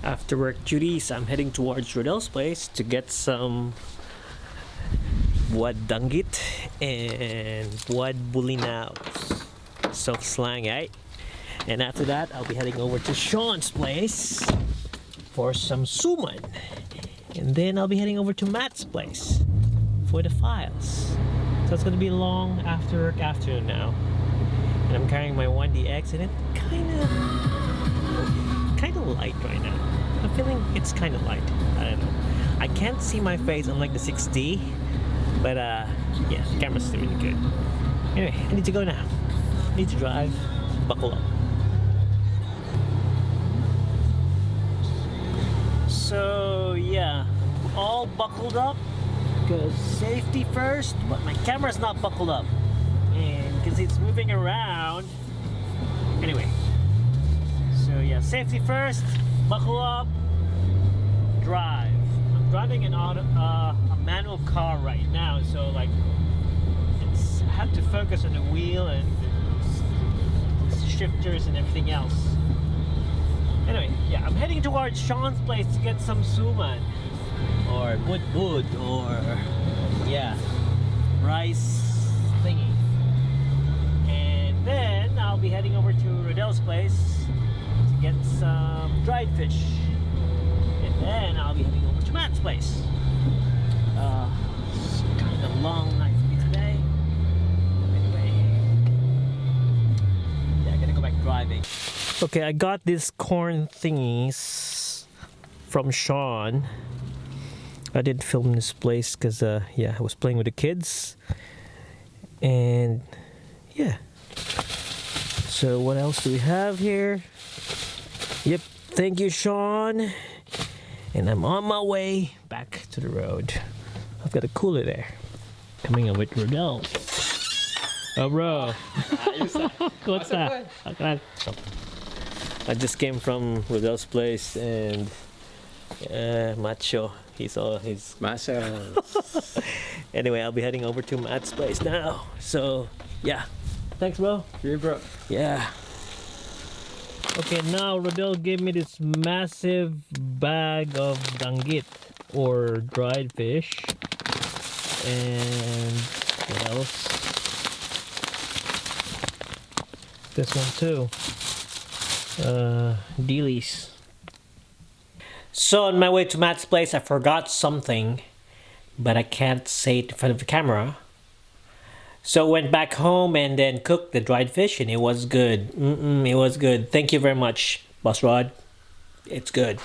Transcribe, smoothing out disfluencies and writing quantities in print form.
After work duties, I'm heading towards Rodell's place to get some buwaaaad danggit and buwaaaad bulinaw. So slang, eh? And after that, I'll be heading over to Sean's place for some suman. And then I'll be heading over to Matt's place for the files. So it's gonna be a long after work afternoon now. And I'm carrying my 1DX and it's kinda light right now. I'm feeling it's kinda light. I don't know. I can't see my face unlike the 6D, but yeah, the camera's still really good. Anyway, I need to go now. I need to drive. Buckle up. So yeah, I'm all buckled up because safety first, but my camera's not buckled up and because it's moving around. Anyway, so yeah, safety first, buckle up, drive. I'm driving a manual car right now, so like I have to focus on the wheel and shifters and everything else. Anyway, yeah, I'm heading towards Sean's place to get some suman or wood or yeah, rice thingy. And then I'll be heading over to Rodell's place to get some dried fish. And then I'll be heading over to Matt's place. It's kind of a long night for me today. Anyway, yeah, I gotta go back driving. Okay, I got these corn thingies from Sean. I didn't film this place because yeah, I was playing with the kids. And yeah. So what else do we have here? Yep, thank you, Sean. And I'm on my way back to the road. I've got a cooler there. Coming up with Rodell. Oh bro. What's that? I just came from Rodell's place and Macho, he's all his Macho. Anyway, I'll be heading over to Matt's place now. So yeah, thanks bro. Yeah, bro. Yeah. Okay, now Rodell gave me this massive bag of danggit or dried fish. And what else? This one too. Dealies. So on my way to Matt's place, I forgot something, but I can't say it in front of the camera. So went back home and then cooked the dried fish, and it was good. It was good. Thank you very much, Boss Rod. It's good.